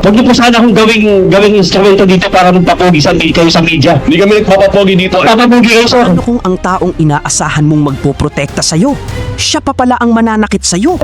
Huwag niyo po sana akong gawing instrumento dito para magpapogi kayo sa media. Hindi kami nagpapapogi dito. Papapogi kayo, sir. Ano kung ang taong inaasahan mong magpoprotekta sa'yo, siya pa pala ang mananakit sa'yo?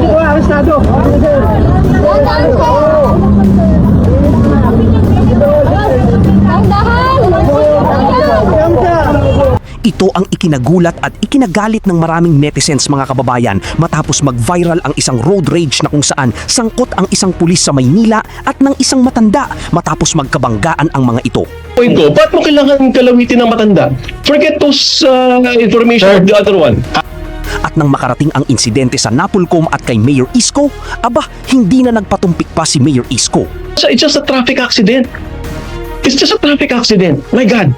Ito ang ikinagulat at ikinagalit ng maraming netizens mga kababayan matapos mag-viral ang isang road rage na kung saan sangkot ang isang pulis sa Maynila at ng isang matanda matapos magkabanggaan ang mga ito. Point ko, ba't mo kailangan kalawitin ng matanda? Forget those information of the other one. At nang makarating ang insidente sa Napolcom at kay Mayor Isko, aba, hindi na nagpatumpik pa si Mayor Isko. So it's just a traffic accident. It's just a traffic accident. My God.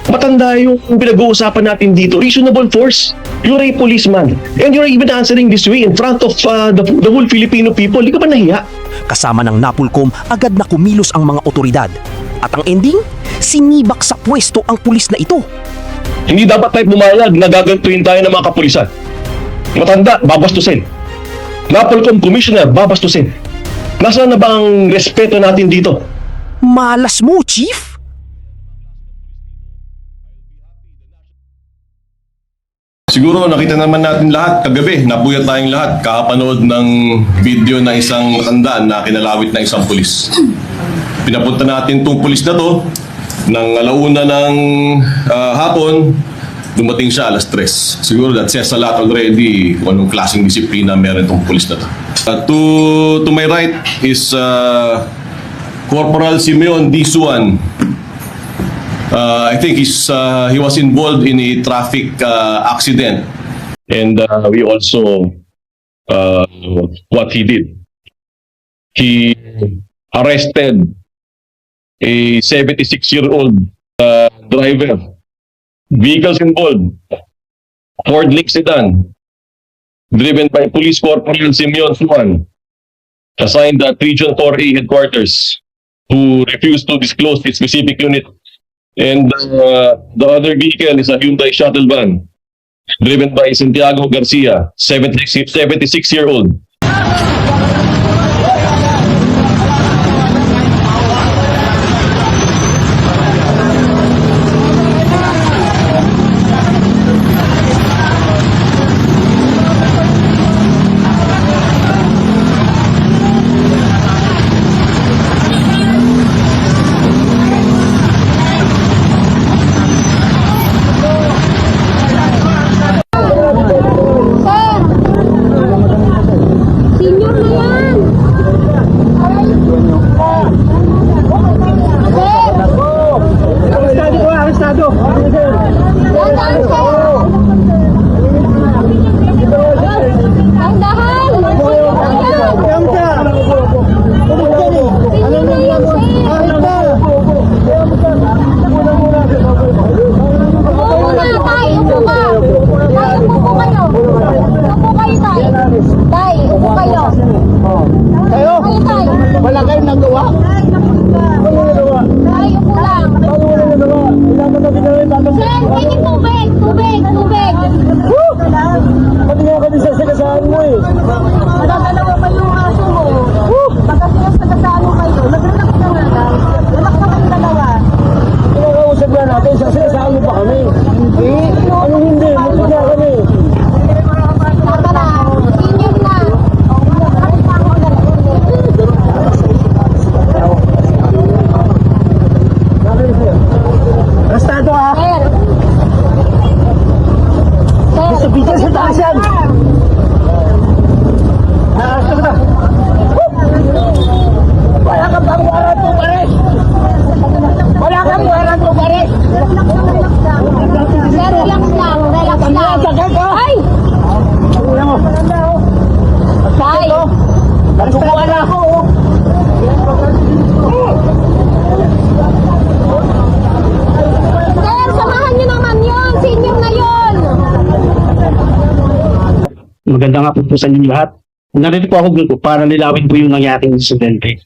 Matanda yung pinag-uusapan natin dito. Reasonable force. You're a policeman. And you're even answering this way in front of the whole Filipino people. Hindi ka ba nahiya? Kasama ng Napolcom, agad na kumilos ang mga otoridad. At ang ending, sinibak sa pwesto ang pulis na ito. Hindi dapat tayo bumayag na gagantuin tayo ng mga kapulisan. Matanda, babastusin. Napolcom Commissioner, babastusin. Nasaan na ba ang respeto natin dito? Malas mo, Chief! Siguro nakita naman natin lahat kagabi, napuyat tayong lahat kakapanood ng video na isang matanda na kinalawit ng isang pulis. Pinapunta natin tong pulis na to ng alauna ng hapon, dumating siya alas 3. Siguro that says a lot already kung anong klaseng disiplina meron tong pulis na to. To my right is Corporal Simeon Disuan. I think he was involved in a traffic accident, and we also what he did. He arrested a 76-year-old driver. Vehicles involved: Ford Link sedan, driven by Police Corporal Simeon Disuan, assigned at Region 4A headquarters, who refused to disclose its specific unit. And the other vehicle is a Hyundai shuttle van driven by Santiago Garcia, 76-year-old. Wala kayong nagawa? Ay, upo lang. Sir, pwede tubig. Pati nga kami sa sagasaan mo eh. Madadalawa pa yung aso mo. Pagka sinasagasaan mo kayo, naglalaki ka nga lang. Lalak na kayong dalawa. Kinakausap na natin, sa sagasaan mo pa kami. Hindi? Anong hindi? Hindi na kami. Tama na, senior na. Rastado ha? Sir. Sa bigas sa taas yan. Nakasta mo na. Wala kang pangwaran po pares. Wala kang pangwaran po pares. Sir, relax lang. Sakit ha? Ay! Wala mo. Tay! Nagsukuan na ako. Sir, samahan niyo naman yun. Senior na yun. Maganda nga po sa inyo lahat. Narito po ako para nilawin po yung nangyaring insidente.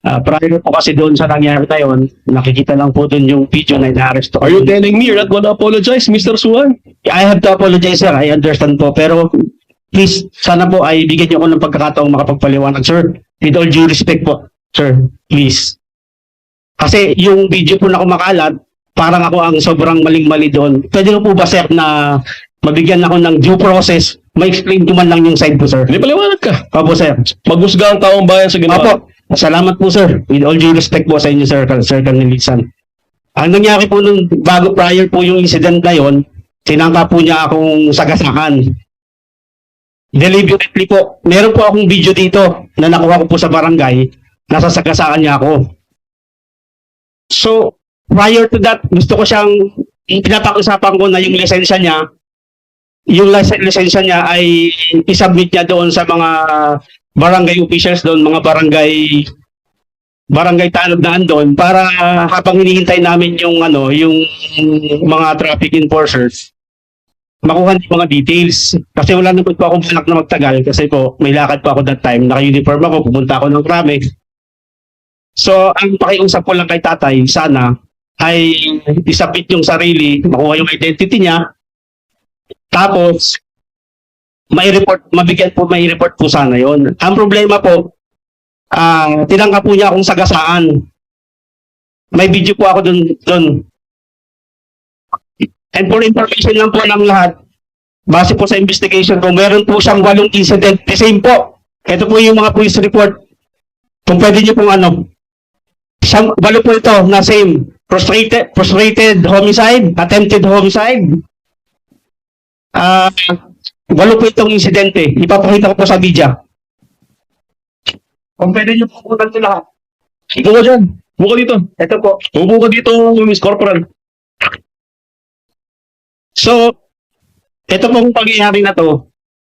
Prior po kasi doon sa nangyari na yun, nakikita lang po doon yung video na ina-arresto. Are you telling me you're not gonna apologize, Mr. Suan? I have to apologize, sir. I understand po. Pero please, sana po ay bigyan niyo ako ng pagkakataong makapagpaliwanag, sir. With all due respect po. Sir, please. Kasi yung video po na kumakalat, parang ako ang sobrang maling-mali doon. Pwede po ba, sir, na mabigyan ako ng due process, ma-explain ko man lang yung side po, sir? Hindi paliwanag ka. Opo, sir. Maghusga ang taong bayan sa ginawa. Opo. Salamat po, sir. With all due respect po sa inyo, sir, Sir Canelisan. Ang nangyari po nung prior po yung incident na yon, tinangka po niya akong sagasakan. Deliberately po. Meron po akong video dito na nakuha ko po sa barangay, nasa sagasaan niya ako. So, prior to that, gusto ko siyang, pinapakiusapan ko na yung lisensya niya, lisensya niya ay isubmit niya doon sa mga barangay officials doon, mga barangay tanod na andon, para habang hinihintay namin yung mga traffic enforcers, makuha yung mga details. Kasi wala naman po akong balak na magtagal kasi po may lakad po ako that time, naka-uniform ako, pupunta ako ng krame. So, ang pakiusap ko lang kay tatay, sana, ay isubmit yung sarili, makuha yung identity niya, tapos, may report po sana yon. Ang problema po, tinangka po niya akong sagasaan. May video po ako dun. And for information lang po ng lahat, base po sa investigation ko, meron po siyang 8 incident. The same po. Ito po yung mga police report. Kung pwede niyo pong siyang 8 po ito na same. Frustrated homicide, attempted homicide. 8 po itong insidente. Ipapakita ko po sa media. Kung pwede niyo po kunan ito lahat. Upo ka dyan. Upo ka dito. Ito po. Upo ka dito, Miss Corporal. So, ito pong pangyayari na to,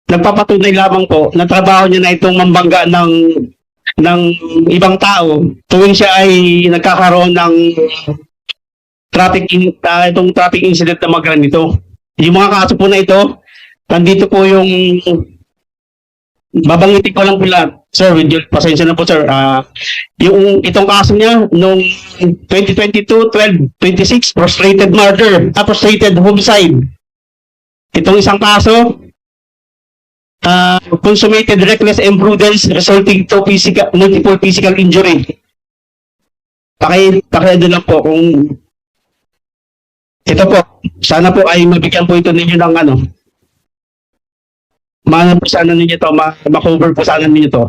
nagpapatunay lamang po na trabaho niya na itong mambangga ng ibang tao tuwing siya ay nagkakaroon ng itong traffic incident na magranito. Yung mga kaso po na ito, nandito po yung babanggitin ko lang po lahat. Sir, pasensya na po, sir. Yung itong kaso niya noong 2022-12-26, frustrated murder, frustrated homicide. Itong isang kaso, consummated reckless imprudence resulting to multiple physical injury. Pakiado lang po kung ito po, sana po ay mabigyan po ito ninyo ng po sana ninyo to, ma-cover po sana ninyo to.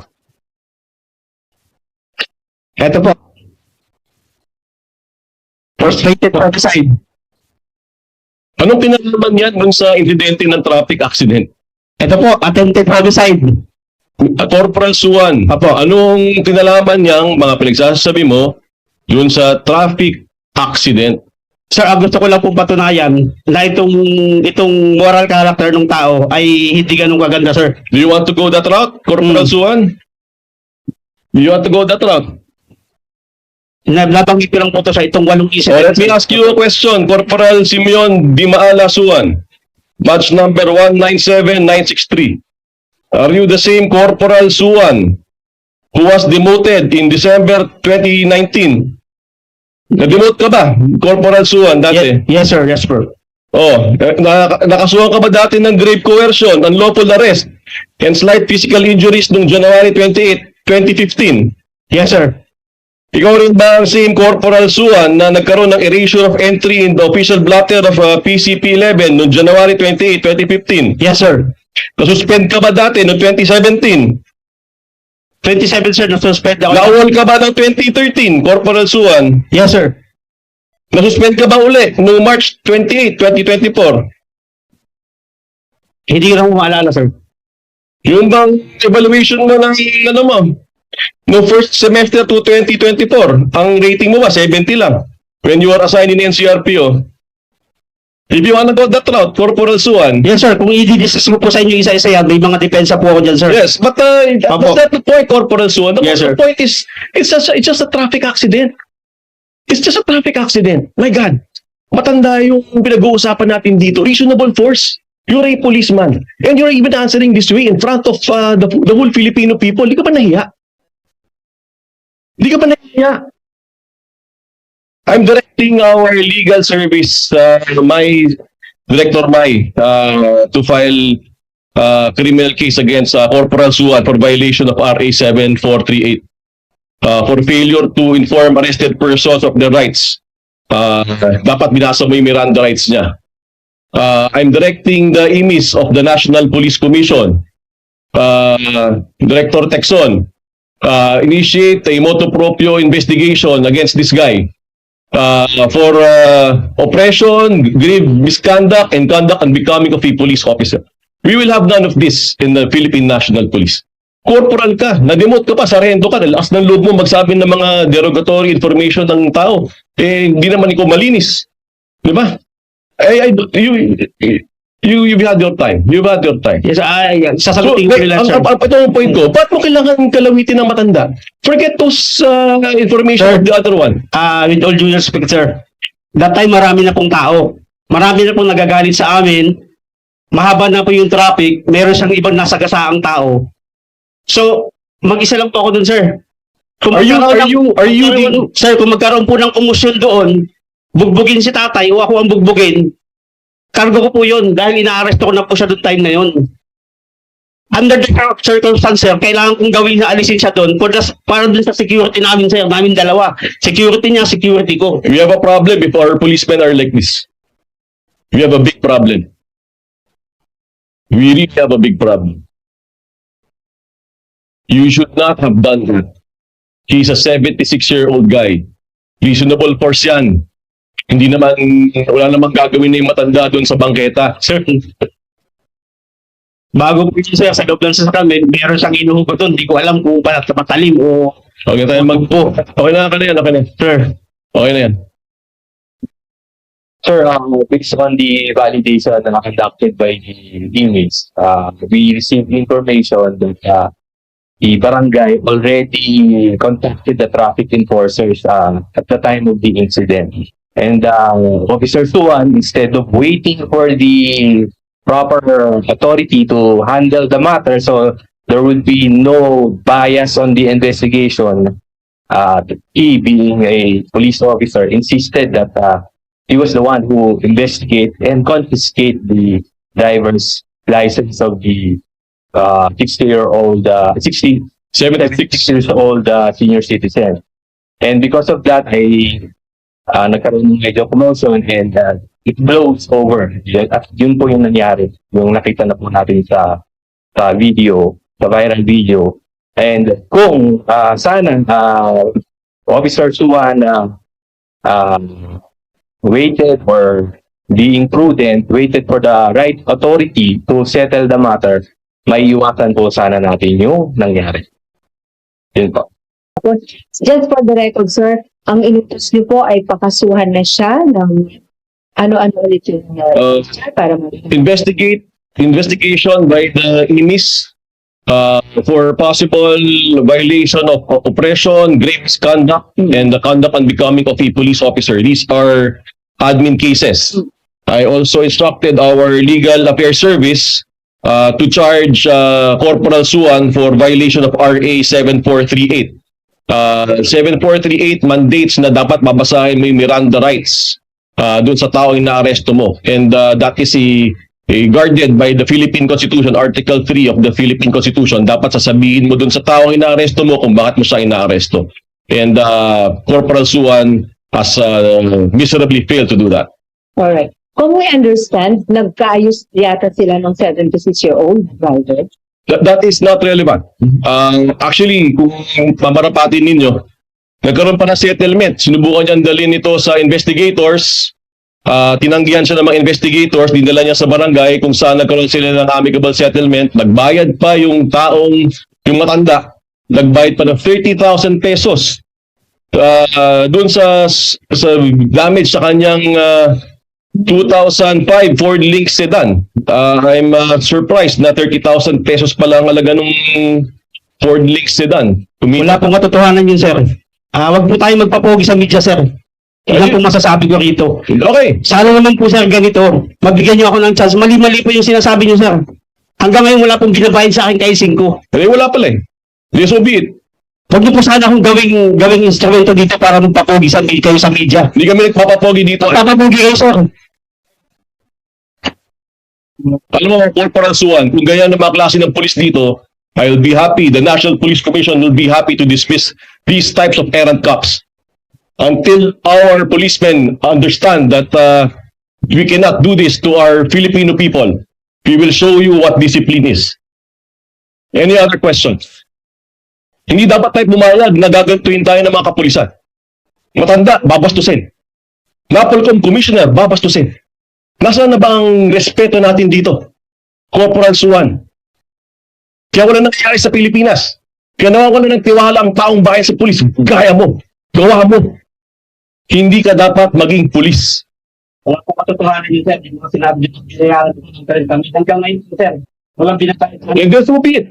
Ito po. Frustrated homicide. Anong pinalaman yan dun sa insidente ng traffic accident? Ito po, attempted homicide. Corporal Suwan, Apo. anong pinalaman niyang mga pinagsasabi mo dun sa traffic accident? Sir, gusto ko lang pong patunayan na itong moral character ng tao ay hindi ganun kaganda, sir. Do you want to go that route, Corporal Suwan? Do you want to go that route? Nabanggit ko lang po ito sa itong 8 incident. Let me ask you a question, Corporal Simeon Dimaala Suwan, batch number 197963. Are you the same Corporal Suwan who was demoted in December 2019? Na-demote ka ba, Corporal Suwan, dati? Yes, sir. Yes, sir. Oh, nakasuhan ka ba dati ng grave coercion, unlawful arrest, and slight physical injuries noong January 28, 2015? Yes, sir. Ikaw rin ba ang same Corporal Suwan na nagkaroon ng erasure of entry in the official blotter of PCP11 noong January 28, 2015? Yes, sir. Nasuspend ka ba dati noong 2017? 27, sir, nasuspend ako. Naawol ka ba ng 2013, Corporal Suwan? Yes, sir. Nasuspend ka ba uli noong March 28, 2024? Hindi ko maalala, sir. Yung bang evaluation mo ng no first semester to 2024, ang rating mo ba 70 lang when you are assigned in NCRPO? If you wanna go that route, Corporal Suwan. Yes, sir. Kung i-discuss ko po sa inyo isa-isa yan, may mga depensa po ako dyan, sir. Yes, but Opo. that's not the point, Corporal Suwan. Yes, sir. The point is, it's just a traffic accident. It's just a traffic accident. My God, matanda yung pinag-uusapan natin dito. Reasonable force. You're a policeman. And you're even answering this way in front of the whole Filipino people. Di ka ba nahiya? Di ka ba nahiya? I'm directing our legal service, Director Mai, to file criminal case against Corporal Suwan for violation of RA 7438. for failure to inform arrested persons of their rights. Dapat binasa mo yung Miranda rights niya. I'm directing the IMIS of the National Police Commission, Director Texon, initiate a motu proprio investigation against this guy for oppression, grave misconduct, and conduct unbecoming of a police officer. We will have none of this in the Philippine National Police. Corporal ka, na-demote ka pa, sarento ka, lakas ng loob mo magsabi ng mga derogatory information ng tao. Hindi naman ikaw malinis. Di ba? You've had your time. You've had your time. Yes, sasagutin ko nila, sir. Ito ang point ko, ba't mo kailangan kalawitin ng matanda? Forget those information of the other one. With all due respect, sir, that time marami na pong tao. Marami na pong nagagalit sa amin. Mahaba na po yung traffic. Meron siyang ibang nasagasaang tao. So, mag-isa lang po ako dun, sir. Kung sir, kung magkaroon po ng kumusyon doon, bugbugin si tatay o ako ang bugbugin, kargo ko po yun dahil ina-arresto ko na po siya doon time na yun. Under the circumstance, sir, kailangan kong gawin na alisin siya doon para doon sa security namin, sir. Namin dalawa. Security niya, security ko. We have a problem if our policemen are like this. We have a big problem. We really have a big problem. You should not have done that. He's a 76-year-old guy. Reasonable force yan. Wala namang gagawin na yung matanda doon sa bangketa. Sir, bago po yun, sir, sa loob ng sasakyan, meron siyang inuhugot doon. Hindi ko alam kung matalim o... Okay tayo okay na yan, okay na yan. Sir, Okay na yan. Sir, based on the validation na conducted by the inmates, we received information that the barangay already contacted the traffic enforcers at the time of the incident. And Officer Suwan, instead of waiting for the proper authority to handle the matter, so there would be no bias on the investigation, he, being a police officer, insisted that he was the one who investigate and confiscate the driver's license of the 76 years old senior citizen. And because of that, nagkaroon ng medyo commotion and it blows over. At yun po yung nangyari. Yung nakita na po natin sa video, sa viral video. And kung sana Officer Suwan waited or being prudent, waited for the right authority to settle the matter, may iwasan po sana natin yung nangyari. Yun po. Just for the record, sir, ang inutos niyo po ay pakasuhan na siya ng ano-ano ulit yung para Investigation by the IMIS for possible violation of oppression, grave misconduct, and the conduct unbecoming of a police officer. These are admin cases. I also instructed our legal affairs service to charge Corporal Suwan for violation of RA 7438. 7438 mandates na dapat babasahin mo yung Miranda rights dun sa tao yung naaresto mo. And that is guarded by the Philippine Constitution, Article 3 of the Philippine Constitution. Dapat sasabihin mo dun sa tao yung naaresto mo kung bakit mo siya inaaresto. And Corporal Suwan has miserably failed to do that. Alright. Kung we understand, nagkaayos yata sila ng 76-year-old driver. That is not relevant. Actually, kung mamarapatin ninyo, nagkaroon pa na settlement. Sinubukan niyang dalhin ito sa investigators. Tinanggihan siya ng mga investigators, dinala niya sa barangay kung saan nagkaroon sila ng amicable settlement. Nagbayad pa yung yung matanda, nagbayad pa ng 30,000 pesos doon sa damage sa kanyang 2005 Ford Link sedan. I'm surprised na 30,000 pesos pa lang halaga nung Ford Link sedan. wala pong katotohanan yun, sir. Wag po tayo magpapogi sa media, sir. Yan po masasabi ko rito. Okay. Sana naman po, sir, ganito. Mabigyan niyo ako ng chance. Mali-mali po yung sinasabi niyo, sir. Hanggang ngayon wala pong binabayad sa akin kay Cinco. Wala pala eh. So be it. Huwag niyo po sana akong gawing instrumento dito para magpapogi kayo sa media. Hindi kami nagpapapogi dito. Magpapogi kayo, sir. Alam mo, Corporal Suwan, kung ganyan na mga klase ng pulis dito, I'll be happy, the National Police Commission will be happy to dismiss these types of errant cops until our policemen understand that we cannot do this to our Filipino people. We will show you what discipline is. Any other questions? Hindi dapat tayo bumayag na gagantuin tayo ng mga kapulisan. Matanda, babastusin. NAPOLCOM Commissioner, babastusin. Nasaan na ba ang respeto natin dito? Corporal Suwan. Kaya wala nangyayari sa Pilipinas. Kaya nawawala ng tiwala ang taong bayan sa pulis. Gaya mo. Gawa mo. Hindi ka dapat maging pulis. Wala po katotohanan yun, sir. Yung mga sinabi dito, binayaran po ng 30 kami. Hanggang ngayon, sir, walang pinatay. And then so be it.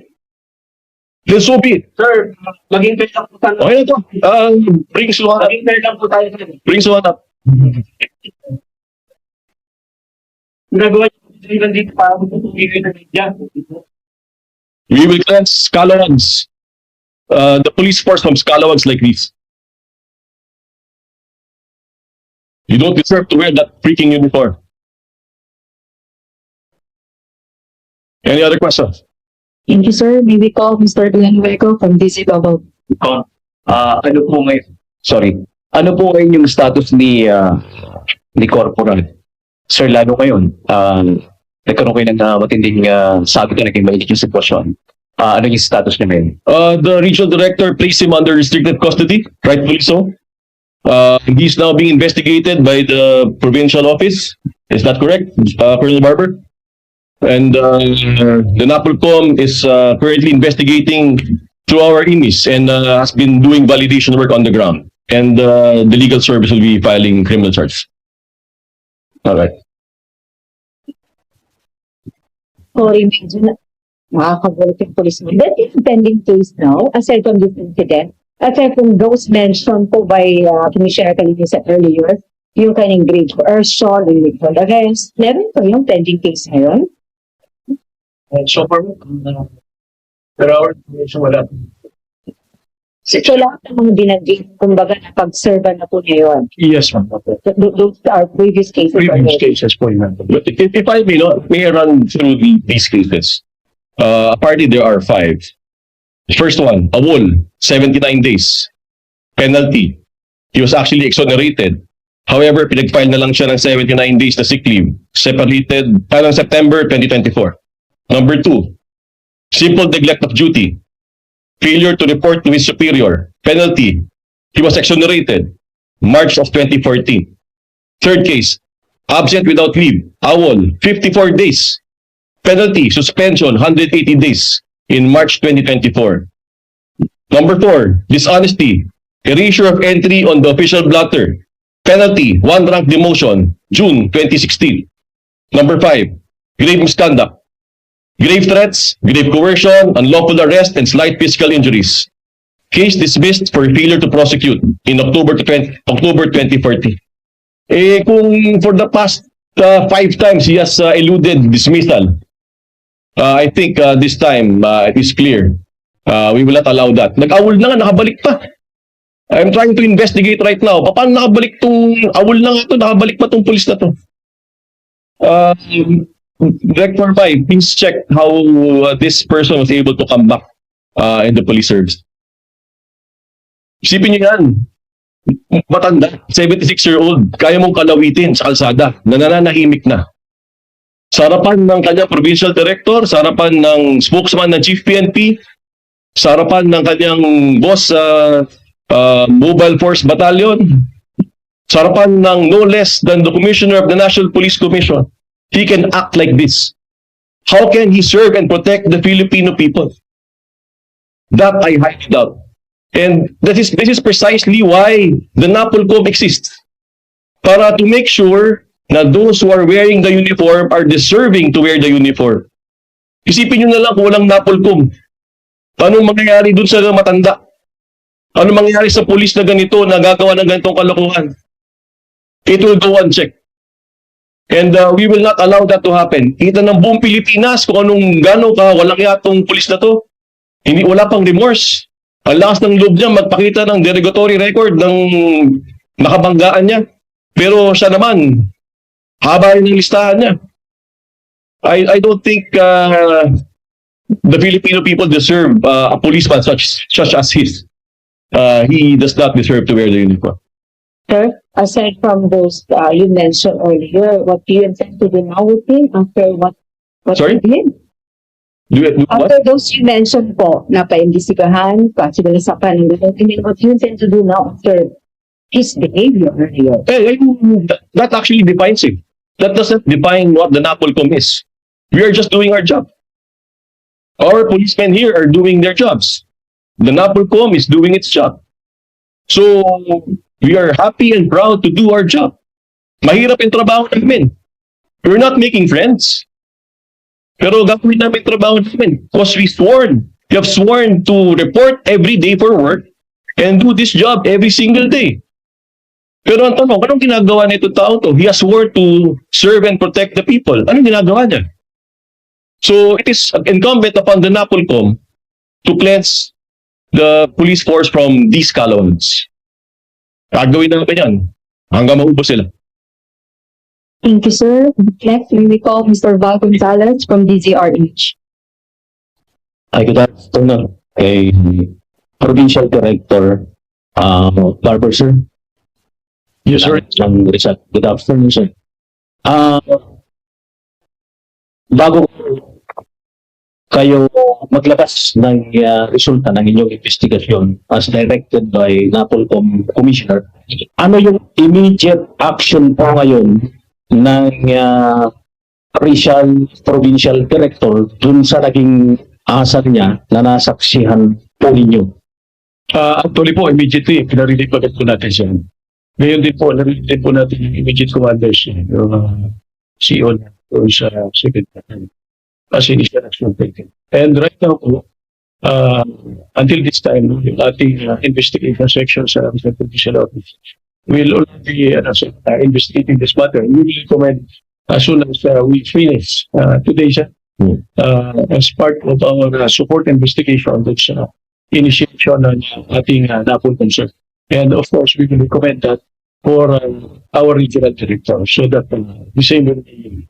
Then so be it. Sir, maging fair lang po tayo. Okay na to. Bring Suwan up. Maging fair lang po tayo, sir. Bring Suwan up. Ginagawa niyo lang dito para magpupigay na media. We will cleanse scalawags. The police force from scalawags like this. You don't deserve to wear that freaking uniform. Any other questions? Thank you, sir. May we call Mr. Villanueva from DC Global. Ano po ngayon? Sorry. Ano po ngayon yung status ni Corporal? Sir, lalo ngayon, nagkaroon kayo ng matinding sabi ko, naging mainit yung sitwasyon. Ano yung status niya ngayon? The regional director placed him under restricted custody, rightfully so. He's now being investigated by the provincial office. Is that correct, Colonel Barber? And the NAPOLCOM is currently investigating through our IMIS and has been doing validation work on the ground. And the legal service will be filing criminal charges. All right. Sorry, medyo nakakagulat yung police mo. That is a pending case now, aside from this incident, aside from those mentioned po by Commissioner Calinisan earlier, yung kanyang grade coercion, yung legal arrest, meron po yung pending case ngayon? So far, pero our information wala. So lahat ng mga binanggit, kumbaga napag-serve na po niya yun. Yes, ma'am. Those are previous cases. Previous already. cases po yun. But if I may run through these cases. Apparently there are 5. The first one, Awol, 79 days. Penalty. He was actually exonerated. However, pinag-file na lang siya ng 79 days na sick leave. Separated, parang September 2024. Number 2, simple neglect of duty. Failure to report to his superior. Penalty. He was exonerated. March of 2014. Third case, absent without leave. Awol, 54 days. Penalty, suspension, 180 days in March 2024. Number 4, dishonesty. Erasure of entry on the official blotter. Penalty, 1 rank demotion, June 2016. Number 5, grave misconduct. Grave threats, grave coercion, unlawful arrest, and slight physical injuries. Case dismissed for failure to prosecute in October 2040. Kung for the past 5 times he has eluded dismissal, I think this time it is clear. We will not allow that. Nag-awol na nga, nakabalik pa. I'm trying to investigate right now. Paano nakabalik tong awol na nga ito, nakabalik pa tong pulis na to? Director Pai, please check how this person was able to come back in the police service. Isipin niyo yan. Matanda, 76-year-old, kaya mong kalawitin sa kalsada, nananahimik na. Sa harapan ng kanyang provincial director, sa harapan ng spokesman ng Chief PNP, sa harapan ng kanyang boss sa Mobile Force Battalion, sa harapan ng no less than the Commissioner of the National Police Commission, he can act like this. How can he serve and protect the Filipino people? That I highly doubt. And this is precisely why the NAPOLCOM exists. Para to make sure na those who are wearing the uniform are deserving to wear the uniform. Isipin nyo na lang kung walang NAPOLCOM. Anong mangyayari dun sa matanda? Anong mangyayari sa pulis na ganito na gagawa ng ganitong kalokohan? It will go unchecked. And we will not allow that to happen. Kita ng buong Pilipinas kung anong gano'n ka walang yatong pulis na to. Wala pang remorse. Ang lakas ng loob niya magpakita ng derogatory record ng nakabanggaan niya. Pero siya naman, haba rin ng listahan niya. I don't think the Filipino people deserve a policeman such as his. He does not deserve to wear the uniform. Sir, aside from those you mentioned earlier, what do you intend to do now with him after what Sorry? you did? Do what? After those you mentioned po, na pa-imbestigahan, possible sa panunod, I mean, what do you intend to do now after his behavior earlier? That actually defines him. That doesn't define what the NAPOLCOM is. We are just doing our job. Our policemen here are doing their jobs. The NAPOLCOM is doing its job. So, we are happy and proud to do our job. Mahirap yung trabaho namin. We're not making friends. Pero gagawin namin trabaho namin because we have sworn to report every day for work and do this job every single day. Pero ang tanong, anong ginagawa nito tao to? He has sworn to serve and protect the people. Anong ginagawa niya? So it is incumbent upon the NAPOLCOM to cleanse the police force from these calumnies. Gagawin namin yan hanggang maubos sila. Thank you, sir. Next, we will call Mr. Val Gonzalez from DZRH. Ay, good afternoon. Kay Provincial Director Barber, sir. Yes, sir. Good afternoon, sir. Bago kayo maglabas ng resulta ng inyong investigasyon as directed by NAPOLCOM Commissioner, ano yung immediate action po ngayon ng provincial director dun sa naging asal niya na nasaksihan po ninyo? Actually po, immediately, pinarinig agad po natin siya. Ngayon din po, narinig din po natin yung immediate commanders niya, yung CEO niya, yung sa secretary. As initial action taken. And right now po, until this time, yung ating investigation section sa Provincial Office will already investigating this matter. We will recommend as soon as we finish today siya as part of our support investigation that's initiation ng ating NAPOLCOM, sir. And of course, we will recommend that for our regional director so that the same will be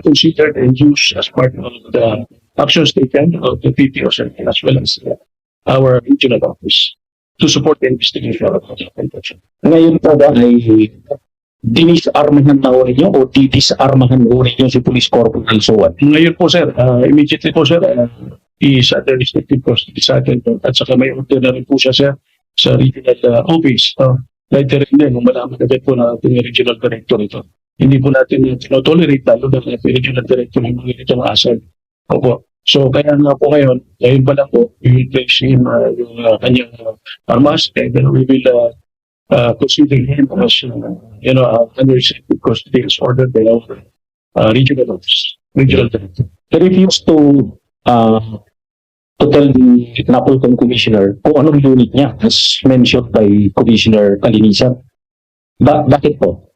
considered and used as part of the action statement of the PPO, sir, as well as our regional office to support the investigation of the transaction. Ngayon po ba ay dinisarmahan na ho ninyo o didisarmahan ho ninyo si Police Corporal Sowan? Ngayon po, sir, immediately po, sir, is under restricted custody sa atin po. At saka may order na rin po siya, sir, sa regional office. Right there and then, nung malaman agad po na ating regional director ito. Hindi po natin tinotolerate lalo na yung regional director yung mga ganitong asal. Opo. So, kaya nga po ngayon pa lang po, we will place him yung kanyang armas and then we will consider him as, under restricted custody as ordered by our regional office, regional director. He refused to tell the NAPOLCOM Commissioner kung anong unit niya as mentioned by Commissioner Kalinisan. Bakit po?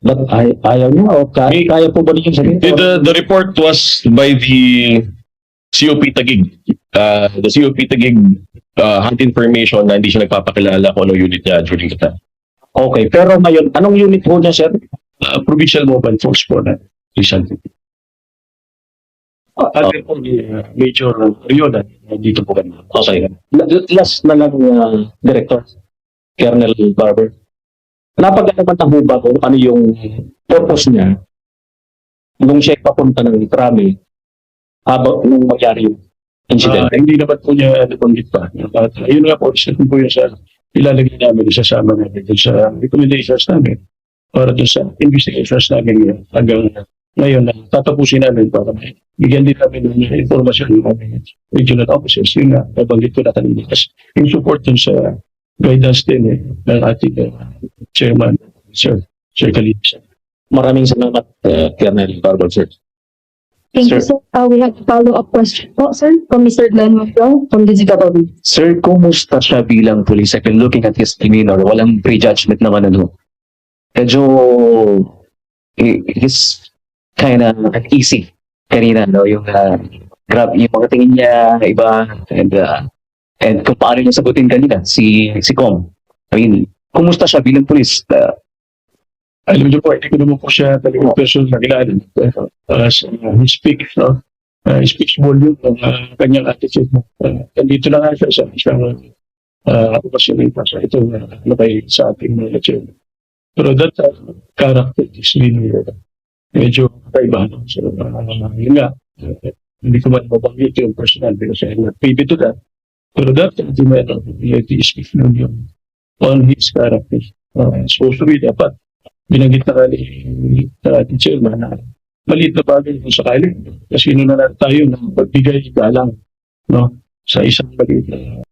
Ayaw niya o kaya po ba ninyo sabihin? The report was by the COP Taguig. The COP Taguig had information na hindi siya nagpapakilala kung anong unit niya during the time. Okay, pero ngayon, anong unit po niya, sir? Provincial Mobile Force po na recently. Other po Major Rio na dito po kami. Okay. Last na lang, Director, Colonel Barber. Napagalaman na ho ba kung ano yung purpose niya nung siya papunta ng Krami habang nung magyari yung incident? Hindi naman po niya nabanggit pa. At yun nga po, isa po yun sa ilalagay namin, isasama namin dun sa recommendations namin para dun sa investigations namin hanggang ngayon na tatapusin namin para bigyan din namin ng informasyon ng aming regional officers. Yun nga, nabanggit ko na kanina. In support dun sa guidance din ng ating chairman, Sir Kalinisan. Maraming salamat, Colonel Barber, sir. Thank you, sir. We have a follow-up question po, sir, from Mr. Glenn Mafro from DZWB. Sir, kumusta siya bilang police? I've been looking at his demeanor. Walang prejudgment naman ano. Medyo, he's kind of uneasy kanina, no? Yung grab, yung mga tingin niya, iba, and kung paano niya sagutin kanina, si Com. I mean, kumusta siya bilang police? Alam niyo po, hindi ko naman po siya talagang person na kilala. He speaks speaks volume ng kanyang attitude. Nandito na nga siya sa isang okasyon ito. So ito sa ating mga chairman. Pero that character is really medyo kakaiba. So yun nga, hindi ko man mabanggit yung personal because I'm not privy to that. Pero that gentleman, he speaks volume on his character. Supposed to be dapat binanggit na ni ating chairman na maliit na bagay kung sakali. Kasi na tayo na pagbigay galang, no, sa isang maliit na